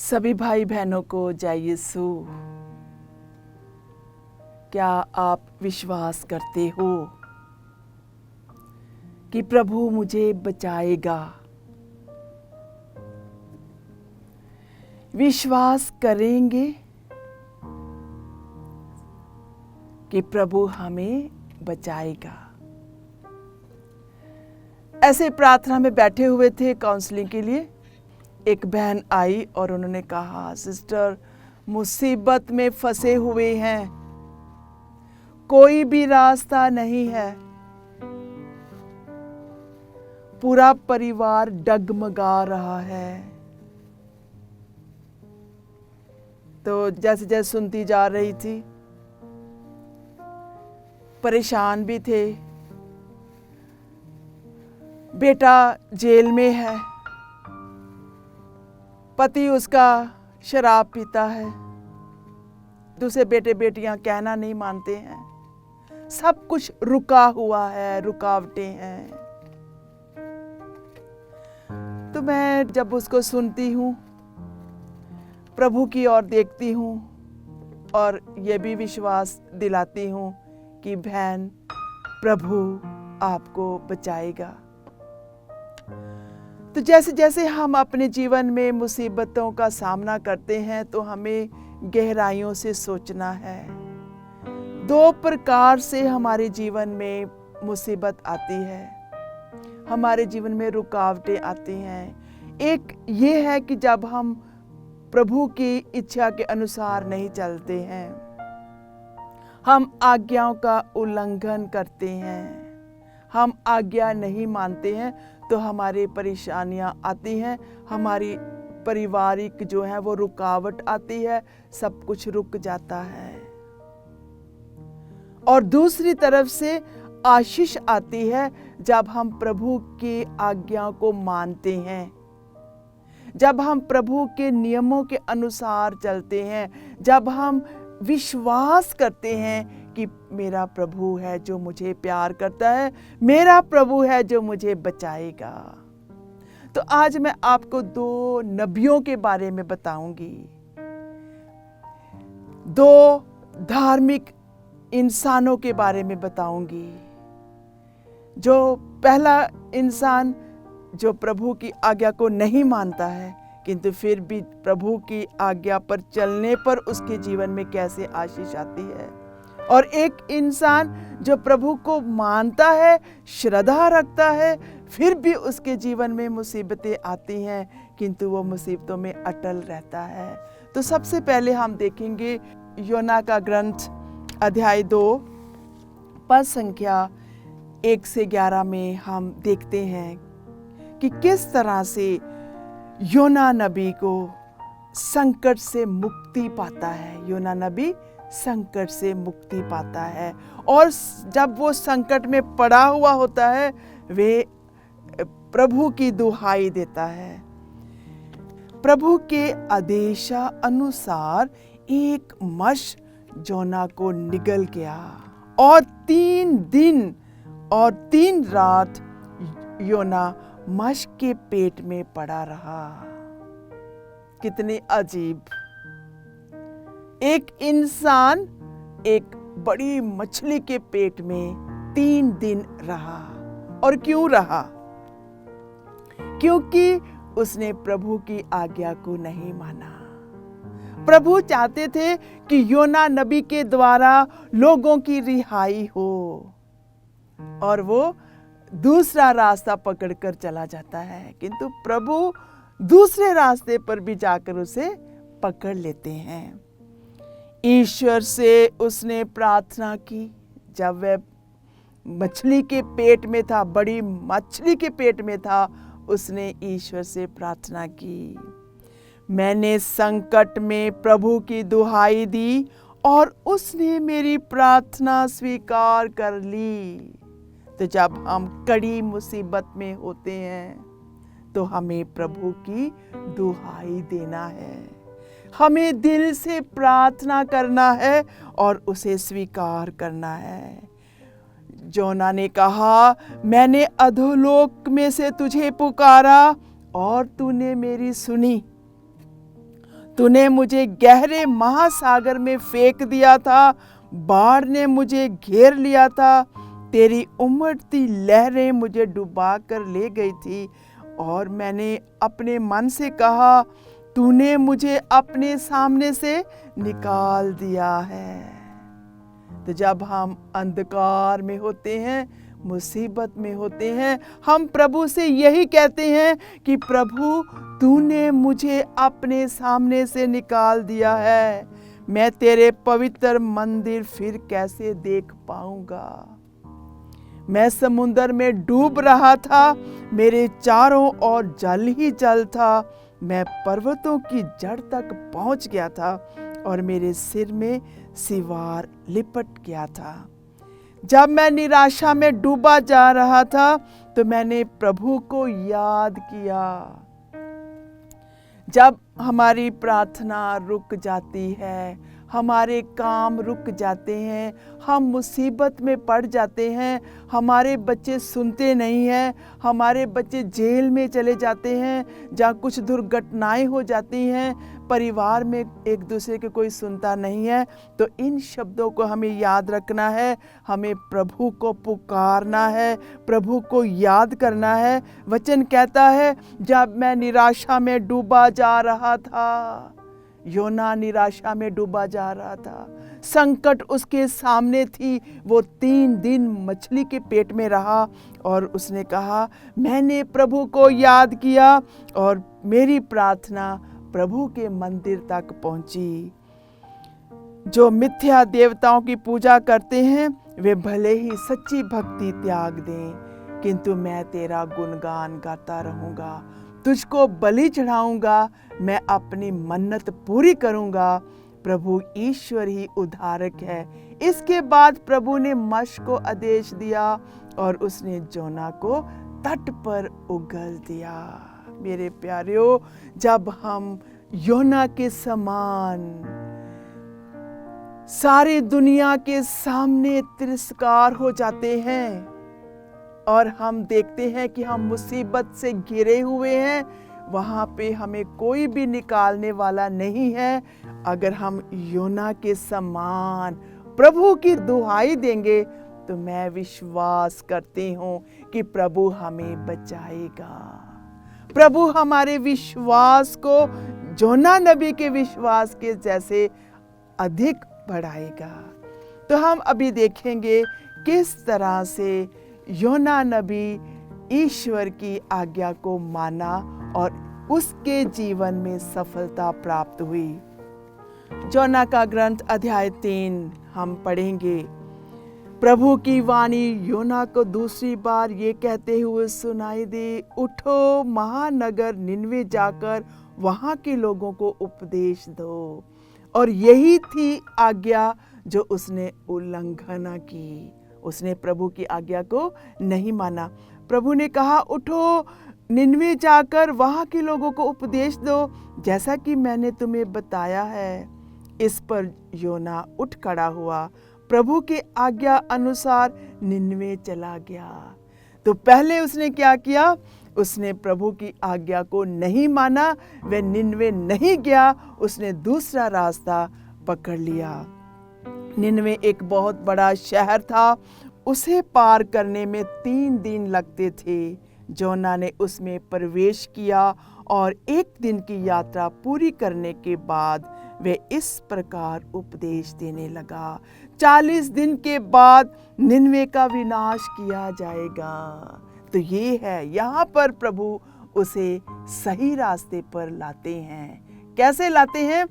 सभी भाई बहनों को जय यीशु। क्या आप विश्वास करते हो कि प्रभु मुझे बचाएगा? विश्वास करेंगे कि प्रभु हमें बचाएगा। ऐसे प्रार्थना में बैठे हुए थे काउंसलिंग के लिए। एक बहन आई और उन्होंने कहा, सिस्टर मुसीबत में फंसे हुए हैं, कोई भी रास्ता नहीं है, पूरा परिवार डगमगा रहा है। तो जैसे जैसे सुनती जा रही थी, परेशान भी थे। बेटा जेल में है, पति उसका शराब पीता है, दूसरे बेटे बेटियां कहना नहीं मानते हैं, सब कुछ रुका हुआ है, रुकावटें हैं। तो मैं जब उसको सुनती हूँ, प्रभु की ओर देखती हूँ और ये भी विश्वास दिलाती हूँ कि बहन, प्रभु आपको बचाएगा। तो जैसे जैसे हम अपने जीवन में मुसीबतों का सामना करते हैं तो हमें गहराइयों से सोचना है। दो प्रकार से हमारे जीवन में मुसीबत आती है, हमारे जीवन में रुकावटें आती हैं। एक ये है कि जब हम प्रभु की इच्छा के अनुसार नहीं चलते हैं, हम आज्ञाओं का उल्लंघन करते हैं, हम आज्ञा नहीं मानते हैं, तो हमारी परेशानियां आती हैं, हमारी पारिवारिक जो है वो रुकावट आती है, सब कुछ रुक जाता है। और दूसरी तरफ से आशीष आती है जब हम प्रभु की आज्ञा को मानते हैं, जब हम प्रभु के नियमों के अनुसार चलते हैं, जब हम विश्वास करते हैं कि मेरा प्रभु है जो मुझे प्यार करता है, मेरा प्रभु है जो मुझे बचाएगा। तो आज मैं आपको दो नबियों के बारे में बताऊंगी, दो धार्मिक इंसानों के बारे में बताऊंगी। जो पहला इंसान जो प्रभु की आज्ञा को नहीं मानता है, किंतु फिर भी प्रभु की आज्ञा पर चलने पर उसके जीवन में कैसे आशीष आती है। और एक इंसान जो प्रभु को मानता है, श्रद्धा रखता है, फिर भी उसके जीवन में मुसीबतें आती हैं, किंतु वो मुसीबतों में अटल रहता है। तो सबसे पहले हम देखेंगे योना का ग्रंथ अध्याय 2 पद संख्या 1 से 11 में हम देखते हैं कि किस तरह से योना नबी को संकट से मुक्ति पाता है। योना नबी संकट से मुक्ति पाता है और जब वो संकट में पड़ा हुआ होता है, वे प्रभु की दुहाई देता है। प्रभु के आदेशा अनुसार एक मश जोना को निगल गया और 3 दिन और 3 रात योना मश के पेट में पड़ा रहा। कितनी अजीब! एक इंसान एक बड़ी मछली के पेट में 3 दिन रहा। और क्यों रहा? क्योंकि उसने प्रभु की आज्ञा को नहीं माना। प्रभु चाहते थे कि योना नबी के द्वारा लोगों की रिहाई हो, और वो दूसरा रास्ता पकड़कर चला जाता है, किंतु प्रभु दूसरे रास्ते पर भी जाकर उसे पकड़ लेते हैं। ईश्वर से उसने प्रार्थना की। जब वह मछली के पेट में था, बड़ी मछली के पेट में था, उसने ईश्वर से प्रार्थना की। मैंने संकट में प्रभु की दुहाई दी और उसने मेरी प्रार्थना स्वीकार कर ली। तो जब हम कड़ी मुसीबत में होते हैं तो हमें प्रभु की दुहाई देना है, हमें दिल से प्रार्थना करना है और उसे स्वीकार करना है। जोना ने कहा, मैंने अधोलोक में से तुझे पुकारा और तूने मेरी सुनी। तूने मुझे गहरे महासागर में फेंक दिया था, बाढ़ ने मुझे घेर लिया था, तेरी उमड़ती लहरें मुझे डुबा कर ले गई थी। और मैंने अपने मन से कहा, तूने मुझे अपने सामने से निकाल दिया है। तो जब हम अंधकार में होते हैं, मुसीबत में होते हैं, हम प्रभु से यही कहते हैं कि प्रभु तूने मुझे अपने सामने से निकाल दिया है, मैं तेरे पवित्र मंदिर फिर कैसे देख पाऊंगा। मैं समुद्र में डूब रहा था, मेरे चारों ओर जल ही जल था, मैं पर्वतों की जड़ तक पहुंच गया था और मेरे सिर में सिवार लिपट गया था। जब मैं निराशा में डूबा जा रहा था तो मैंने प्रभु को याद किया। जब हमारी प्रार्थना रुक जाती है, हमारे काम रुक जाते हैं, हम मुसीबत में पड़ जाते हैं, हमारे बच्चे सुनते नहीं हैं, हमारे बच्चे जेल में चले जाते हैं, जहाँ कुछ दुर्घटनाएं हो जाती हैं, परिवार में एक दूसरे के कोई सुनता नहीं है, तो इन शब्दों को हमें याद रखना है, हमें प्रभु को पुकारना है, प्रभु को याद करना है। वचन कहता है, जब मैं निराशा में डूबा जा रहा था, योना निराशा में डूबा जा रहा था, संकट उसके सामने थी, वो 3 दिन मछली के पेट में रहा और उसने कहा, मैंने प्रभु को याद किया और मेरी प्रार्थना प्रभु के मंदिर तक पहुंची। जो मिथ्या देवताओं की पूजा करते हैं वे भले ही सच्ची भक्ति त्याग दें, किंतु मैं तेरा गुणगान गाता रहूंगा, तुझको बलि चढ़ाऊंगा, मैं अपनी मन्नत पूरी करूंगा। प्रभु ईश्वर ही उद्धारक है। इसके बाद प्रभु ने मत्स्य को आदेश दिया और उसने जोना को तट पर उगल दिया। मेरे प्यारियों, जब हम योना के समान सारी दुनिया के सामने तिरस्कार हो जाते हैं और हम देखते हैं कि हम मुसीबत से घिरे हुए हैं, वहाँ पे हमें कोई भी निकालने वाला नहीं है, अगर हम योना के समान प्रभु की दुहाई देंगे तो मैं विश्वास करती हूँ कि प्रभु हमें बचाएगा। प्रभु हमारे विश्वास को जोना नबी के विश्वास के जैसे अधिक बढ़ाएगा। तो हम अभी देखेंगे किस तरह से योना नबी ईश्वर की आज्ञा को माना और उसके जीवन में सफलता प्राप्त हुई। जोना का ग्रंथ अध्याय 3 हम पढ़ेंगे। प्रभु की वाणी योना को दूसरी बार ये कहते हुए सुनाई दी, उठो, महानगर निनवे जाकर वहां के लोगों को उपदेश दो। और यही थी आज्ञा जो उसने उल्लंघना की। उसने प्रभु की आज्ञा को नहीं माना। प्रभु ने कहा, उठो, निनवे जाकर वहां के लोगों को उपदेश दो, जैसा कि मैंने तुम्हें बताया है। इस पर योना उठ खड़ा हुआ, प्रभु के आज्ञा अनुसार निनवे चला गया। तो पहले उसने क्या किया? उसने प्रभु की आज्ञा को नहीं माना, वह निनवे नहीं गया, उसने दूसरा रास्ता पकड़ लिया। निनवे एक बहुत बड़ा शहर था, उसे पार करने में 3 दिन लगते थे। जोना ने उसमें प्रवेश किया और 1 दिन की यात्रा पूरी करने के बाद वे इस प्रकार उपदेश देने लगा, 40 दिन के बाद निनवे का विनाश किया जाएगा। तो ये है, यहाँ पर प्रभु उसे सही रास्ते पर लाते हैं। कैसे लाते हैं?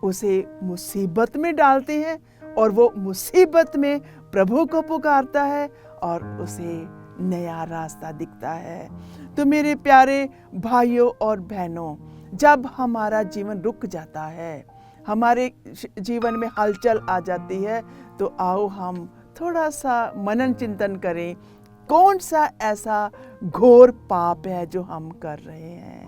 उसे मुसीबत में डालते हैं और वो मुसीबत में प्रभु को पुकारता है और उसे नया रास्ता दिखता है। तो मेरे प्यारे भाइयों और बहनों, जब हमारा जीवन रुक जाता है, हमारे जीवन में हलचल आ जाती है, तो आओ हम थोड़ा सा मनन चिंतन करें, कौन सा ऐसा घोर पाप है जो हम कर रहे हैं,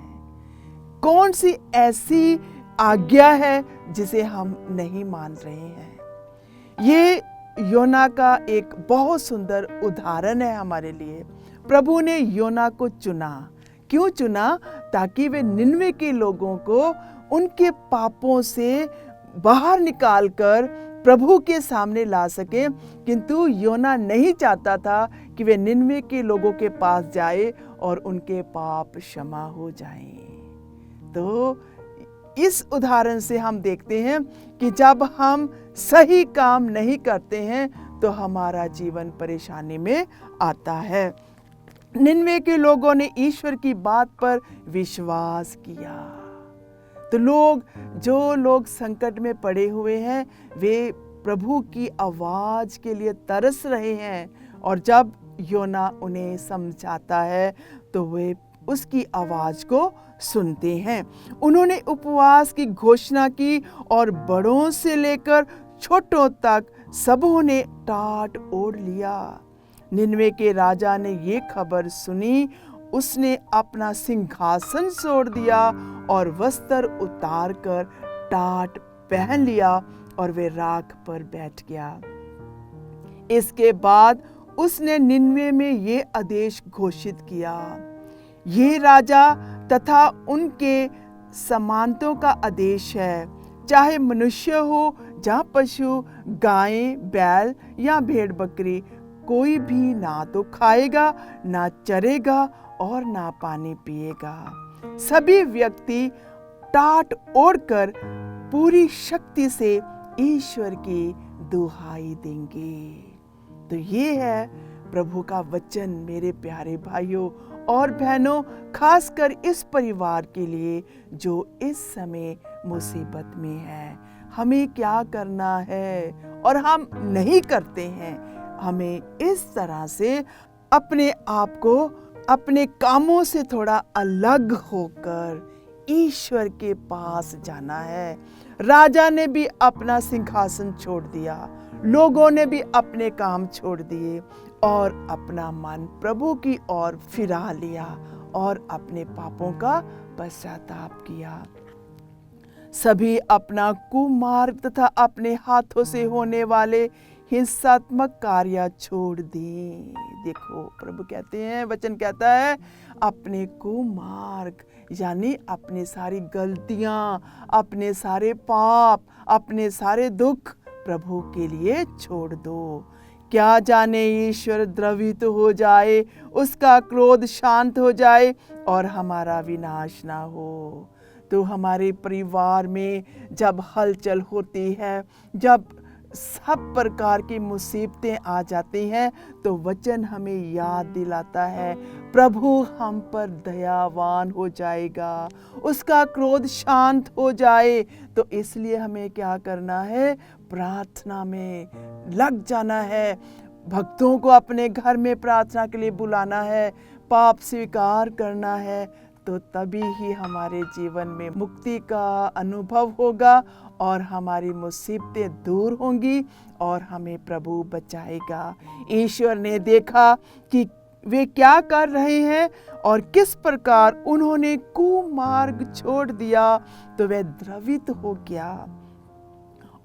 कौन सी ऐसी आज्ञा है जिसे हम नहीं मान रहे हैं। ये योना का एक बहुत सुंदर उदाहरण है हमारे लिए। प्रभु ने योना को चुना। क्यों चुना? ताकि वे निनवे के लोगों को उनके पापों से बाहर निकालकर प्रभु के सामने ला सके। किंतु योना नहीं चाहता था कि वे निनवे के लोगों के पास जाए और उनके पाप क्षमा हो जाएं। तो इस उदाहरण से हम देखते हैं कि जब हम सही काम नहीं करते हैं तो हमारा जीवन परेशानी में आता है। निनवे के लोगों ने ईश्वर की बात पर विश्वास किया। तो जो लोग संकट में पड़े हुए हैं वे प्रभु की आवाज के लिए तरस रहे हैं, और जब योना उन्हें समझाता है तो वे उसकी आवाज को सुनते हैं। उन्होंने उपवास की घोषणा की और बड़ों से लेकर छोटों तक सबों ने टाट ओढ़ लिया। निनवे के राजा ने ये खबर सुनी, उसने अपना सिंहासन छोड़ दिया और वस्त्र उतार कर टाट पहन लिया और वे राख पर बैठ गया। इसके बाद उसने निनवे में ये आदेश घोषित किया, ये राजा तथा उनके सामंतों का आदेश है, चाहे मनुष्य हो या पशु, गायें, बैल या भेड़ बकरी, कोई भी ना तो खाएगा, ना चरेगा और ना पानी पिएगा। सभी व्यक्ति टाट ओढ़कर पूरी शक्ति से ईश्वर की दुहाई देंगे। तो ये है प्रभु का वचन मेरे प्यारे भाइयों और बहनों, खासकर इस परिवार के लिए जो इस समय मुसीबत में है। हमें क्या करना है और हम नहीं करते हैं। हमें इस तरह से अपने आप को अपने कामों से थोड़ा अलग होकर ईश्वर के पास जाना है। राजा ने भी अपना सिंहासन छोड़ दिया, लोगों ने भी अपने काम छोड़ दिए और अपना मन प्रभु की ओर फिरा लिया और अपने पापों का पश्चाताप किया। सभी अपना कुमार्ग तथा अपने हाथों से होने वाले हिंसात्मक कार्य छोड़ दें। देखो प्रभु कहते हैं, वचन कहता है, अपने कुमार्ग यानी अपने सारी गलतियां, अपने सारे पाप, अपने सारे दुख प्रभु के लिए छोड़ दो। क्या जाने ईश्वर द्रवित हो जाए, उसका क्रोध शांत हो जाए और हमारा विनाश ना हो। तो हमारे परिवार में जब हलचल होती है, जब सब प्रकार की मुसीबतें आ जाती हैं, तो वचन हमें याद दिलाता है प्रभु हम पर दयावान हो जाएगा, उसका क्रोध शांत हो जाए। तो इसलिए हमें क्या करना है, प्रार्थना में लग जाना है, भक्तों को अपने घर में प्रार्थना के लिए बुलाना है, पाप स्वीकार करना है। तो तभी ही हमारे जीवन में मुक्ति का अनुभव होगा और हमारी मुसीबतें दूर होंगी और हमें प्रभु बचाएगा। ईश्वर ने देखा कि वे क्या कर रहे हैं और किस प्रकार उन्होंने कुमार्ग छोड़ दिया, तो वे द्रवित हो गया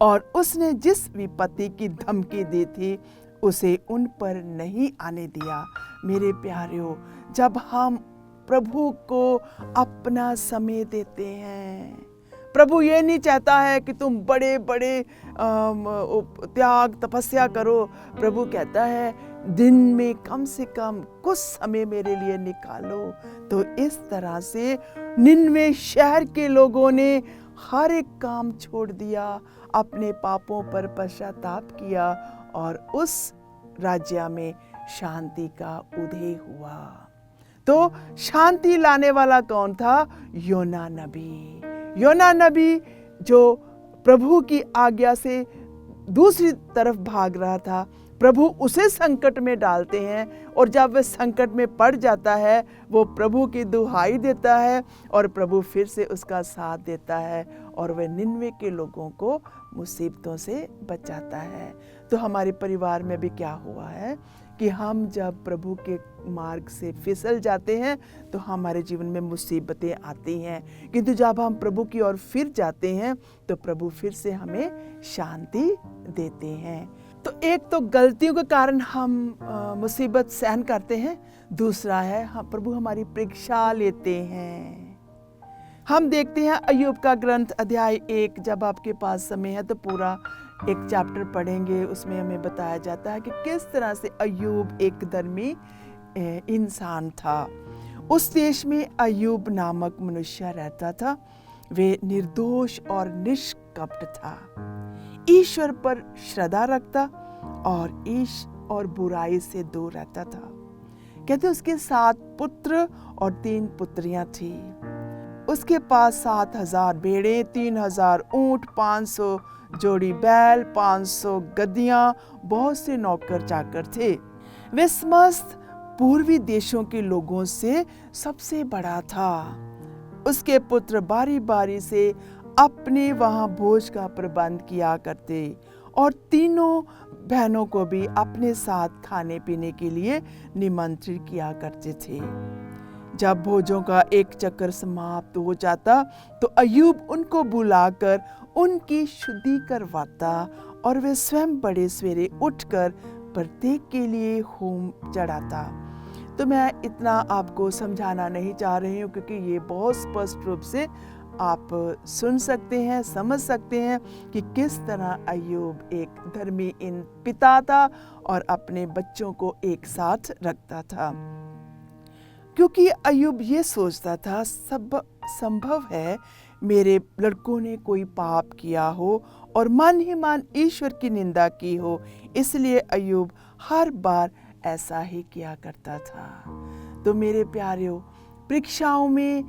और उसने जिस विपत्ति की धमकी दी थी उसे उन पर नहीं आने दिया। मेरे प्यारों, जब हम प्रभु को अपना समय देते हैं, प्रभु ये नहीं चाहता है कि तुम बड़े बड़े त्याग तपस्या करो। प्रभु कहता है दिन में कम से कम कुछ समय मेरे लिए निकालो। तो इस तरह से निनवे शहर के लोगों ने हर एक काम छोड़ दिया, अपने पापों पर पश्चाताप किया और उस राज्य में शांति का उदय हुआ। तो शांति लाने वाला कौन था? योना नबी। योना नबी जो प्रभु की आज्ञा से दूसरी तरफ भाग रहा था, प्रभु उसे संकट में डालते हैं और जब वह संकट में पड़ जाता है वो प्रभु की दुहाई देता है और प्रभु फिर से उसका साथ देता है और वह निनवे के लोगों को मुसीबतों से बचाता है। तो हमारे परिवार में भी क्या हुआ है कि हम जब प्रभु के मार्ग से फिसल जाते हैं तो हमारे जीवन में मुसीबतें आती हैं, किंतु जब हम प्रभु की ओर फिर जाते हैं तो प्रभु फिर से हमें शांति देते हैं। तो एक तो गलतियों के कारण हम मुसीबत सहन करते हैं, दूसरा है हम प्रभु हमारी परीक्षा लेते हैं। हम देखते हैं अय्यूब का ग्रंथ अध्याय 1, जब आपके पास समय है तो पूरा एक चैप्टर पढ़ेंगे। उसमें हमें बताया जाता है कि किस तरह से अय्यूब एक धर्मी इंसान था। उस देश में अय्यूब नामक मनुष्य रहता था। वे निर्दोष और निष्कपट था, ईश्वर पर श्रद्धा रखता और बुराई से दूर रहता था। कहते उसके 7 पुत्र और 3 पुत्रियां थी। उसके पास 7,000 भेड़ें, 3,000 ऊंट, 500 जोड़ी बैल, 500 गद्दियां, बहुत से नौकर चाकर थे। वे समस्त पूर्वी देशों के लोगों से सबसे बड़ा था। उसके पुत्र बारी बारी से अपने वहां भोज का प्रबंध किया करते और तीनों बहनों को भी अपने साथ खाने पीने के लिए निमंत्रित किया करते थे। जब भोजों का एक चक्कर समाप्त हो जाता तो अय्यूब उनको बुलाकर उनकी शुद्धि करवाता और वे स्वयं बड़े सवेरे उठकर प्रत्येक के लिए होम चढ़ाता। तो मैं इतना आपको समझाना नहीं चाह रही हूँ, क्योंकि ये बहुत स्पष्ट रूप से आप सुन सकते हैं, समझ सकते हैं कि किस तरह अय्यूब एक धर्मी पिता था और अपने बच्चों को एक साथ रखता था। क्योंकि अय्यूब ये सोचता था, सब संभव है मेरे लड़कों ने कोई पाप किया हो और मन ही मन ईश्वर की निंदा की हो, इसलिए अय्यूब हर बार ऐसा ही किया करता था। तो मेरे प्यारों, परीक्षाओं में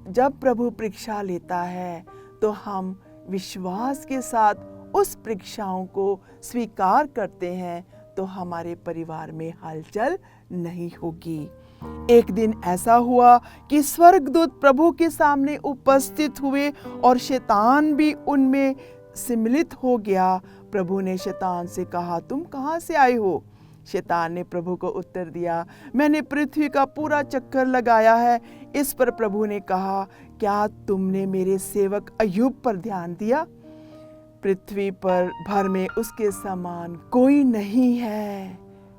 जब प्रभु परीक्षा लेता है तो हम विश्वास के साथ उस परीक्षाओं को स्वीकार करते हैं तो हमारे परिवार में हलचल नहीं होगी। एक दिन ऐसा हुआ कि स्वर्गदूत प्रभु के सामने उपस्थित हुए और शैतान भी उनमें सम्मिलित हो गया। प्रभु ने शैतान से कहा, तुम कहाँ से आए हो? शैतान ने प्रभु को उत्तर दिया, मैंने पृथ्वी का पूरा चक्कर लगाया है। इस पर प्रभु ने कहा, क्या तुमने मेरे सेवक अय्यूब पर ध्यान दिया? पृथ्वी पर भर में उसके समान कोई नहीं है।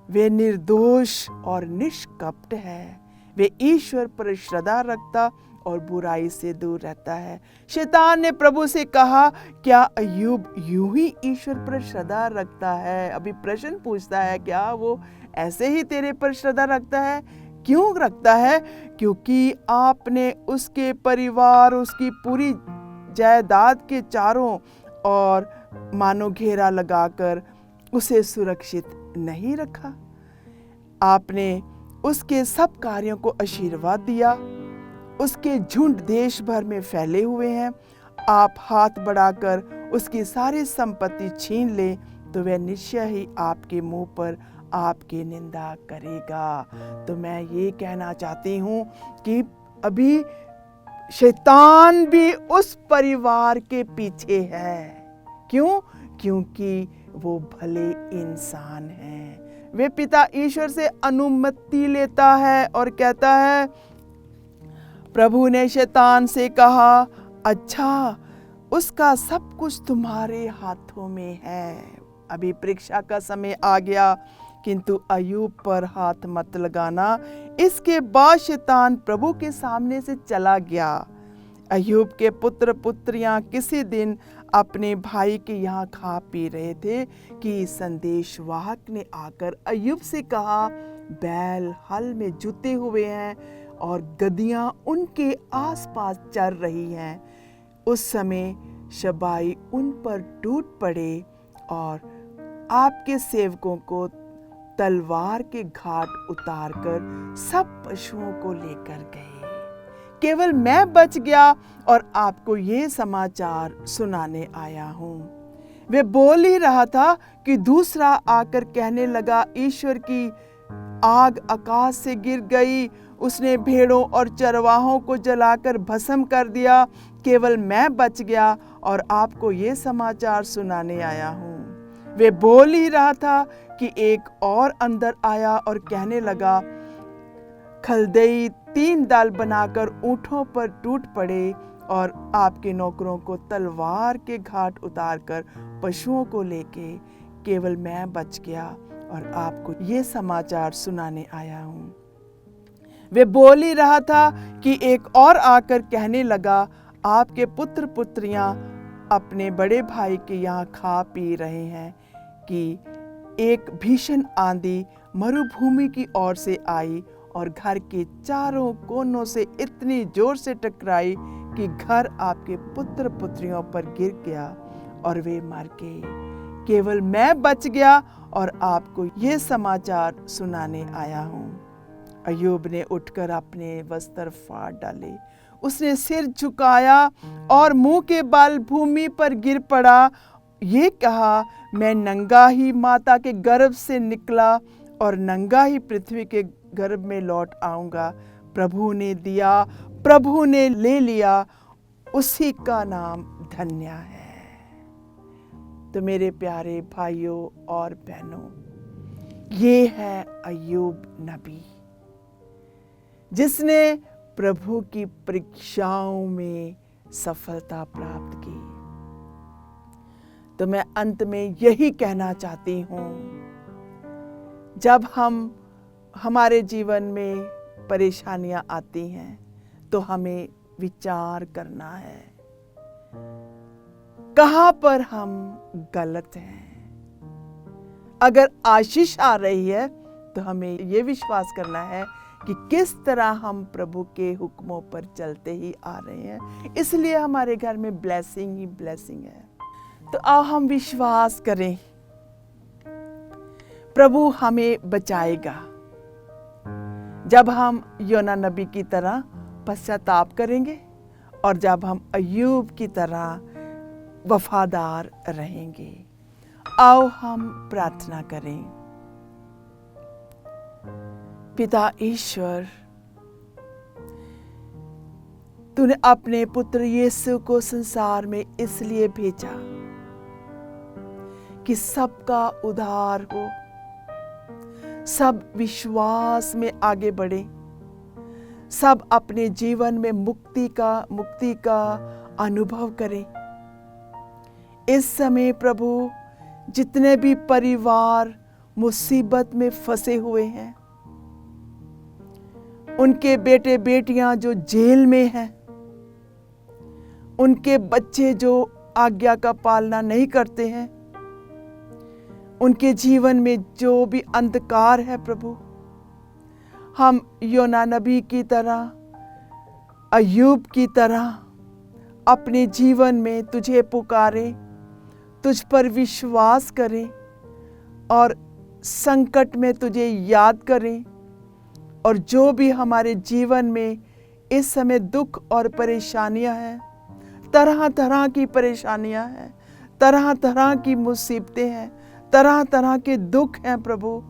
वे निर्दोष और निष्कपट है। वे ईश्वर पर श्रद्धा रखता और बुराई से दूर रहता है। शैतान ने प्रभु से कहा, क्या अय्यूब यूं ही ईश्वर पर श्रद्धा रखता है? अभी प्रश्न पूछता है, क्या वो ऐसे ही तेरे पर श्रद्धा रखता है? क्यों रखता है? क्योंकि आपने उसके परिवार, उसकी पूरी जायदाद के चारों और मानो घेरा लगाकर उसे सुरक्षित नहीं रखा। आपने उसके सब कार्यों को आशीर्वाद दिया। उसके झुंड देश भर में फैले हुए हैं। आप हाथ बढ़ाकर उसकी सारी संपत्ति छीन ले तो वह निश्चय ही आपके मुंह पर आपकी निंदा करेगा। तो मैं ये कहना चाहती हूँ कि अभी शैतान भी उस परिवार के पीछे है। क्यों? क्योंकि वो भले इंसान हैं। वे पिता ईश्वर से अनुमति लेता है और कहता है, प्रभु ने शैतान से कहा, अच्छा, उसका सब कुछ तुम्हारे हाथों में है। अभी परीक्षा का समय आ गया, किंतु अय्यूब पर हाथ मत लगाना। इसके बाद शैतान प्रभु के सामने से चला गया। अय्यूब के पुत्र पुत्रियां किसी दिन अपने भाई के यहाँ खा पी रहे थे कि संदेशवाहक ने आकर अय्यूब से कहा, बैल हल में जुते हुए हैं और गदहियां उनके आसपास चर रही हैं। उस समय शबाई उन पर टूट पड़े और आपके सेवकों को तलवार के घाट उतारकर सब पशुओं को लेकर गए। केवल मैं बच गया और आपको ये समाचार सुनाने आया हूँ। वे बोल ही रहा था कि दूसरा आकर कहने लगा, ईश्वर की आग आकाश से गिर गई, उसने भेड़ों और चरवाहों को जलाकर भस्म कर दिया। केवल मैं बच गया और आपको ये समाचार सुनाने आया हूँ। वे बोल ही रहा था कि एक और अंदर आया और कहने लगा, खलदई 3 दल बनाकर ऊंटों पर टूट पड़े और आपके नौकरों को तलवार के घाट उतारकर पशुओं को लेके केवल मैं बच गया और आपको ये समाचार सुनाने आया हूँ। वे बोल ही रहा था कि एक और आकर कहने लगा, आपके पुत्र पुत्रियां अपने बड़े भाई के यहाँ खा पी रहे हैं कि एक भीषण आंधी मरुभूमि की ओर से आई और घर के चारों कोनों से इतनी जोर से टकराई कि घर आपके पुत्र पुत्रियों पर गिर गया और वे मर गए। केवल मैं बच गया और आपको ये समाचार सुनाने आया हूँ। अय्यूब ने उठकर अपने वस्त्र फाड़ डाले, उसने सिर झुकाया और मुंह के बल भूमि पर गिर पड़ा। ये कहा, मैं नंगा ही माता के गर्भ से निकला और नंगा ही पृथ्वी के गर्भ में लौट आऊंगा। प्रभु ने दिया, प्रभु ने ले लिया, उसी का नाम धन्य है। तो मेरे प्यारे भाइयों और बहनों, ये है अय्यूब नबी, जिसने प्रभु की परीक्षाओं में सफलता प्राप्त की। तो मैं अंत में यही कहना चाहती हूँ, जब हमारे जीवन में परेशानियां आती हैं तो हमें विचार करना है कहाँ पर हम गलत हैं। अगर आशीष आ रही है तो हमें ये विश्वास करना है कि किस तरह हम प्रभु के हुक्मों पर चलते ही आ रहे हैं, इसलिए हमारे घर में ब्लेसिंग ही ब्लेसिंग है। तो आओ हम विश्वास करें, प्रभु हमें बचाएगा जब हम योना नबी की तरह पश्चाताप करेंगे और जब हम अय्यूब की तरह वफादार रहेंगे। आओ हम प्रार्थना करें। पिता ईश्वर, तूने अपने पुत्र यीशु को संसार में इसलिए भेजा कि सबका उद्धार हो, सब विश्वास में आगे बढ़े, सब अपने जीवन में मुक्ति का अनुभव करें। इस समय प्रभु, जितने भी परिवार मुसीबत में फंसे हुए हैं, उनके बेटे बेटियां जो जेल में हैं, उनके बच्चे जो आज्ञा का पालना नहीं करते हैं, उनके जीवन में जो भी अंधकार है प्रभु, हम योना नबी की तरह, अय्यूब की तरह अपने जीवन में तुझे पुकारें, तुझ पर विश्वास करें और संकट में तुझे याद करें। और जो भी हमारे जीवन में इस समय दुख और परेशानियां हैं, तरह तरह की परेशानियां हैं, तरह तरह की मुसीबतें हैं, तरह तरह के दुख हैं प्रभु,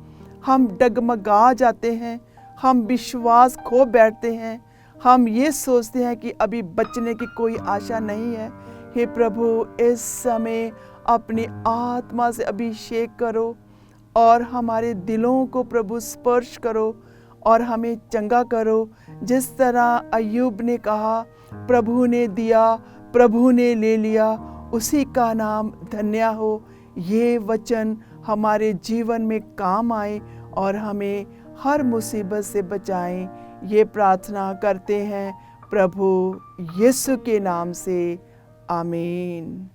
हम डगमगा जाते हैं, हम विश्वास खो बैठते हैं, हम ये सोचते हैं कि अभी बचने की कोई आशा नहीं है। हे प्रभु, इस समय अपनी आत्मा से अभिषेक करो और हमारे दिलों को प्रभु स्पर्श करो और हमें चंगा करो। जिस तरह अय्यूब ने कहा, प्रभु ने दिया, प्रभु ने ले लिया, उसी का नाम धन्य हो। ये वचन हमारे जीवन में काम आए और हमें हर मुसीबत से बचाएं। ये प्रार्थना करते हैं प्रभु यीशु के नाम से, आमीन।